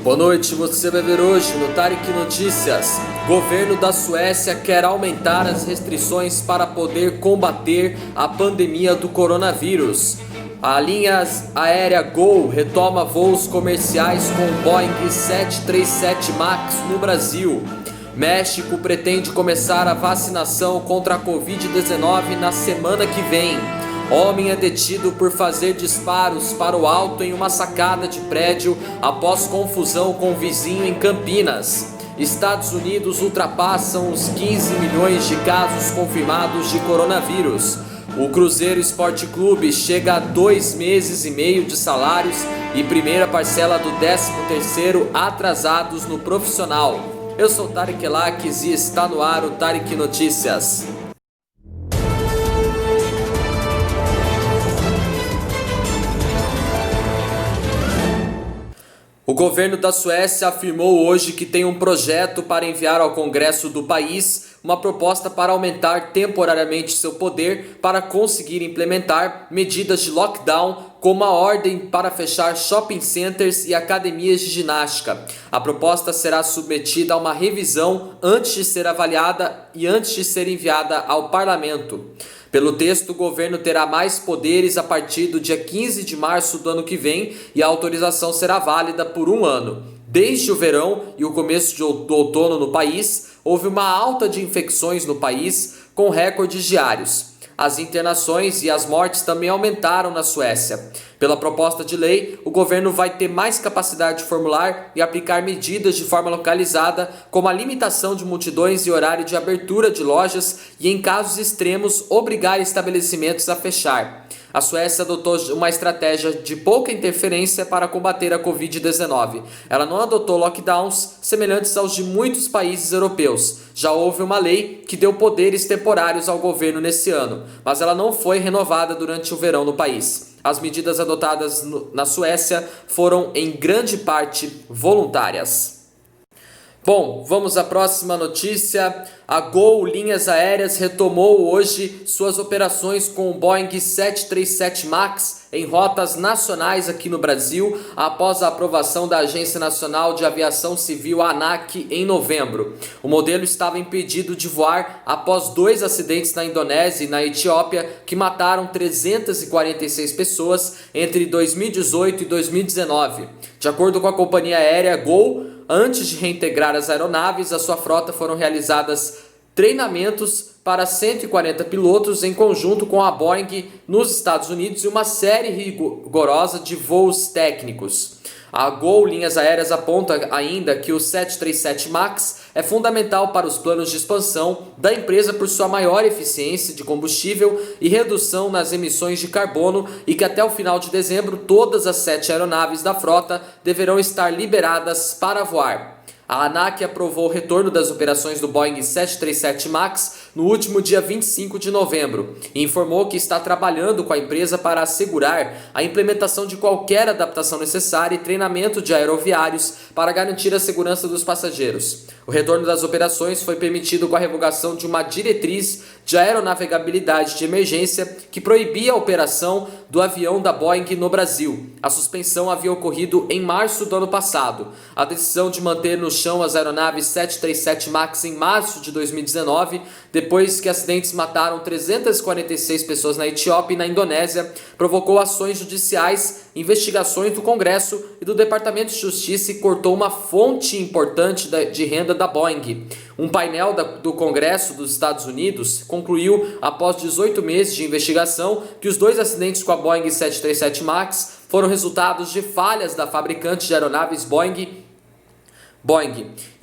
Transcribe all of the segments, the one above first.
Boa noite, você vai ver hoje no Tarek Notícias. Governo da Suécia quer aumentar as restrições para poder combater a pandemia do coronavírus. A linha aérea Gol retoma voos comerciais com Boeing 737 MAX no Brasil. México pretende começar a vacinação contra a Covid-19 na semana que vem. Homem é detido por fazer disparos para o alto em uma sacada de prédio após confusão com vizinho em Campinas. Estados Unidos ultrapassam os 15 milhões de casos confirmados de coronavírus. O Cruzeiro Esporte Clube chega a 2 meses e meio de salários e primeira parcela do 13º atrasados no profissional. Eu sou Tarek Elaques e está no ar o Tarek Notícias. O governo da Suécia afirmou hoje que tem um projeto para enviar ao Congresso do país uma proposta para aumentar temporariamente seu poder para conseguir implementar medidas de lockdown, como a ordem para fechar shopping centers e academias de ginástica. A proposta será submetida a uma revisão antes de ser avaliada e antes de ser enviada ao parlamento. Pelo texto, o governo terá mais poderes a partir do dia 15 de março do ano que vem e a autorização será válida por 1 ano. Desde o verão e o começo do outono no país, houve uma alta de infecções no país, com recordes diários. As internações e as mortes também aumentaram na Suécia. Pela proposta de lei, o governo vai ter mais capacidade de formular e aplicar medidas de forma localizada, como a limitação de multidões e horário de abertura de lojas e, em casos extremos, obrigar estabelecimentos a fechar. A Suécia adotou uma estratégia de pouca interferência para combater a Covid-19. Ela não adotou lockdowns semelhantes aos de muitos países europeus. Já houve uma lei que deu poderes temporários ao governo nesse ano, mas ela não foi renovada durante o verão no país. As medidas adotadas na Suécia foram em grande parte voluntárias. Bom, vamos à próxima notícia. A Gol Linhas Aéreas retomou hoje suas operações com o Boeing 737 MAX em rotas nacionais aqui no Brasil, após a aprovação da Agência Nacional de Aviação Civil, ANAC, em novembro. O modelo estava impedido de voar após 2 acidentes na Indonésia e na Etiópia que mataram 346 pessoas entre 2018 e 2019. De acordo com a companhia aérea Gol, antes de reintegrar as aeronaves, a sua frota foram realizadas treinamentos para 140 pilotos em conjunto com a Boeing nos Estados Unidos e uma série rigorosa de voos técnicos. A Gol Linhas Aéreas aponta ainda que o 737 MAX é fundamental para os planos de expansão da empresa por sua maior eficiência de combustível e redução nas emissões de carbono e que até o final de dezembro todas as 7 aeronaves da frota deverão estar liberadas para voar. A ANAC aprovou o retorno das operações do Boeing 737 MAX no último dia 25 de novembro e informou que está trabalhando com a empresa para assegurar a implementação de qualquer adaptação necessária e treinamento de aeroviários para garantir a segurança dos passageiros. O retorno das operações foi permitido com a revogação de uma diretriz de aeronavegabilidade de emergência que proibia a operação do avião da Boeing no Brasil. A suspensão havia ocorrido em março do ano passado. A decisão de manter no chão as aeronaves 737 MAX em março de 2019, depois que acidentes mataram 346 pessoas na Etiópia e na Indonésia, provocou ações judiciais, investigações do Congresso e do Departamento de Justiça e cortou uma fonte importante de renda da Boeing. Um painel do Congresso dos Estados Unidos concluiu, após 18 meses de investigação, que os 2 acidentes com a Boeing 737 MAX foram resultados de falhas da fabricante de aeronaves Boeing.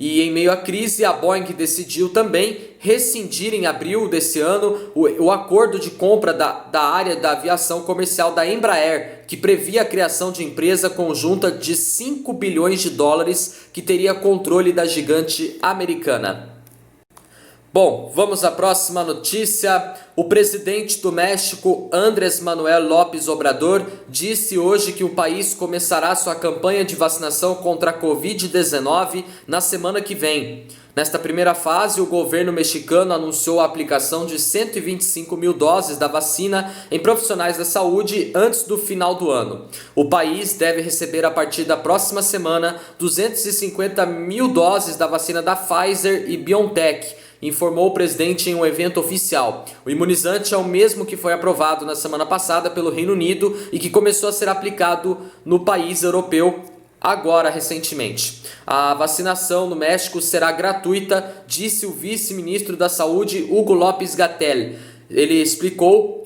E em meio à crise, a Boeing decidiu também rescindir em abril desse ano o acordo de compra da área da aviação comercial da Embraer, que previa a criação de empresa conjunta de 5 bilhões de dólares que teria controle da gigante americana. Bom, vamos à próxima notícia. O presidente do México, Andrés Manuel López Obrador, disse hoje que o país começará sua campanha de vacinação contra a Covid-19 na semana que vem. Nesta primeira fase, o governo mexicano anunciou a aplicação de 125 mil doses da vacina em profissionais da saúde antes do final do ano. O país deve receber a partir da próxima semana 250 mil doses da vacina da Pfizer e BioNTech, informou o presidente em um evento oficial. O imunizante é o mesmo que foi aprovado na semana passada pelo Reino Unido e que começou a ser aplicado no país europeu agora recentemente. A vacinação no México será gratuita, disse o vice-ministro da Saúde, Hugo López-Gatell. Ele especificou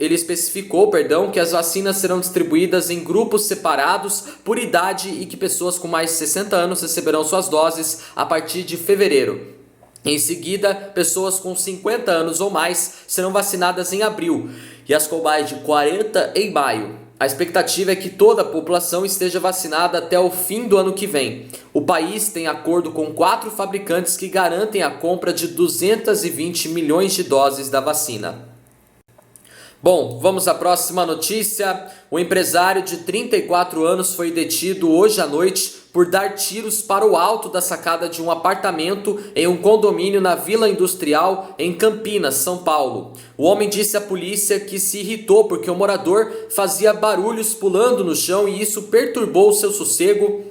que as vacinas serão distribuídas em grupos separados por idade e que pessoas com mais de 60 anos receberão suas doses a partir de fevereiro. Em seguida, pessoas com 50 anos ou mais serão vacinadas em abril e as com mais de 40 em maio. A expectativa é que toda a população esteja vacinada até o fim do ano que vem. O país tem acordo com 4 fabricantes que garantem a compra de 220 milhões de doses da vacina. Bom, vamos à próxima notícia. O empresário de 34 anos foi detido hoje à noite por dar tiros para o alto da sacada de um apartamento em um condomínio na Vila Industrial, em Campinas, São Paulo. O homem disse à polícia que se irritou porque o morador fazia barulhos pulando no chão e isso perturbou seu sossego,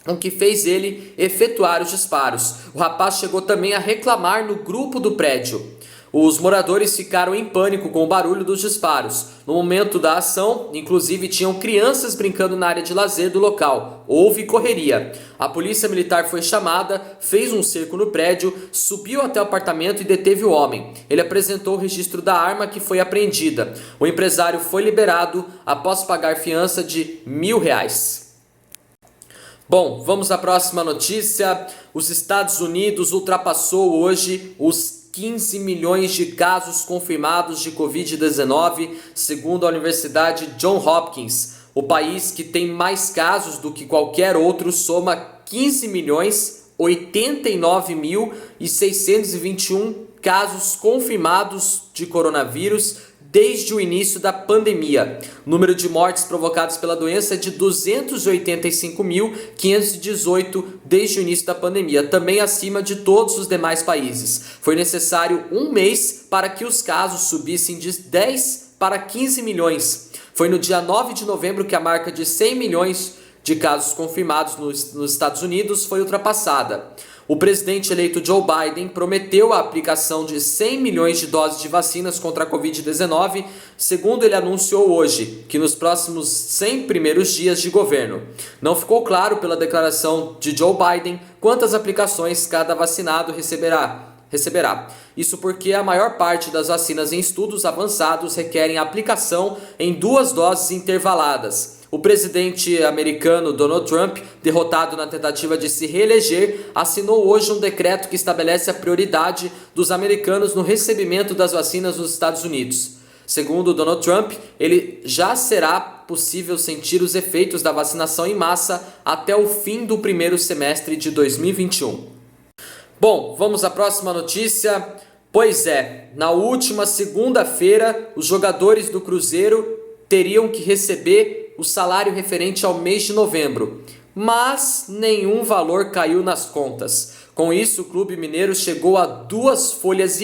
o que fez ele efetuar os disparos. O rapaz chegou também a reclamar no grupo do prédio. Os moradores ficaram em pânico com o barulho dos disparos. No momento da ação, inclusive tinham crianças brincando na área de lazer do local. Houve correria. A polícia militar foi chamada, fez um cerco no prédio, subiu até o apartamento e deteve o homem. Ele apresentou o registro da arma que foi apreendida. O empresário foi liberado após pagar fiança de R$1.000. Bom, vamos à próxima notícia. Os Estados Unidos ultrapassou hoje os 15 milhões de casos confirmados de Covid-19, segundo a Universidade Johns Hopkins. O país que tem mais casos do que qualquer outro soma 15.089.621 casos confirmados de coronavírus desde o início da pandemia. O número de mortes provocadas pela doença é de 285.518 desde o início da pandemia, também acima de todos os demais países. Foi necessário um mês para que os casos subissem de 10 para 15 milhões. Foi no dia 9 de novembro que a marca de 100 milhões de casos confirmados nos Estados Unidos foi ultrapassada. O presidente eleito Joe Biden prometeu a aplicação de 100 milhões de doses de vacinas contra a Covid-19, segundo ele anunciou hoje, que nos próximos 100 primeiros dias de governo. Não ficou claro pela declaração de Joe Biden quantas aplicações cada vacinado receberá. Isso porque a maior parte das vacinas em estudos avançados requerem aplicação em 2 doses intervaladas. O presidente americano Donald Trump, derrotado na tentativa de se reeleger, assinou hoje um decreto que estabelece a prioridade dos americanos no recebimento das vacinas nos Estados Unidos. Segundo Donald Trump, ele já será possível sentir os efeitos da vacinação em massa até o fim do primeiro semestre de 2021. Bom, vamos à próxima notícia. Pois é, na última segunda-feira, os jogadores do Cruzeiro teriam que receber o salário referente ao mês de novembro, mas nenhum valor caiu nas contas. Com isso, o Clube Mineiro chegou a 2,5 folhas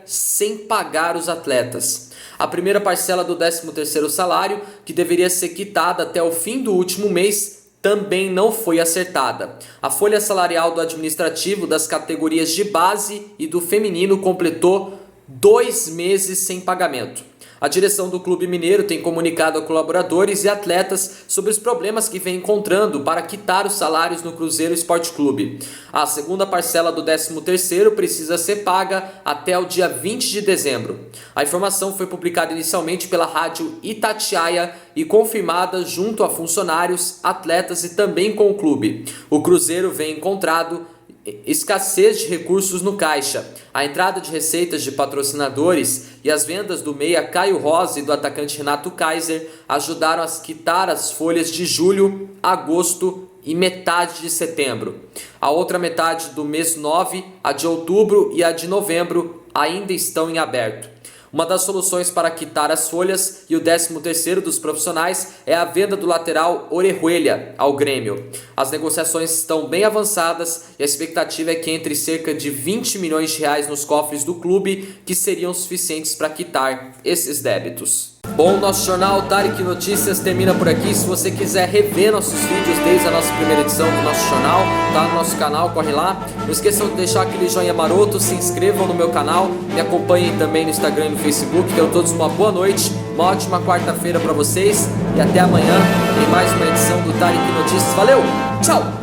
sem pagar os atletas. A primeira parcela do 13º salário, que deveria ser quitada até o fim do último mês, também não foi acertada. A folha salarial do administrativo das categorias de base e do feminino completou 2 meses sem pagamento. A direção do Clube Mineiro tem comunicado a colaboradores e atletas sobre os problemas que vem encontrando para quitar os salários no Cruzeiro Esporte Clube. A segunda parcela do 13º precisa ser paga até o dia 20 de dezembro. A informação foi publicada inicialmente pela rádio Itatiaia e confirmada junto a funcionários, atletas e também com o clube. O Cruzeiro vem encontrado escassez de recursos no caixa. A entrada de receitas de patrocinadores e as vendas do meia Caio Rosa e do atacante Renato Kaiser ajudaram a quitar as folhas de julho, agosto e metade de setembro. A outra metade do mês 9, a de outubro e a de novembro ainda estão em aberto. Uma das soluções para quitar as folhas e o 13º dos profissionais é a venda do lateral Orejuela ao Grêmio. As negociações estão bem avançadas e a expectativa é que entre cerca de 20 milhões de reais nos cofres do clube, que seriam suficientes para quitar esses débitos. Bom, nosso jornal Tarek Notícias termina por aqui. Se você quiser rever nossos vídeos desde a nossa primeira edição do nosso jornal, tá no nosso canal, corre lá. Não esqueçam de deixar aquele joinha maroto, se inscrevam no meu canal, me acompanhem também no Instagram e no Facebook. Tenham todos uma boa noite, uma ótima quarta-feira para vocês e até amanhã em mais uma edição do Tarek Notícias. Valeu, tchau!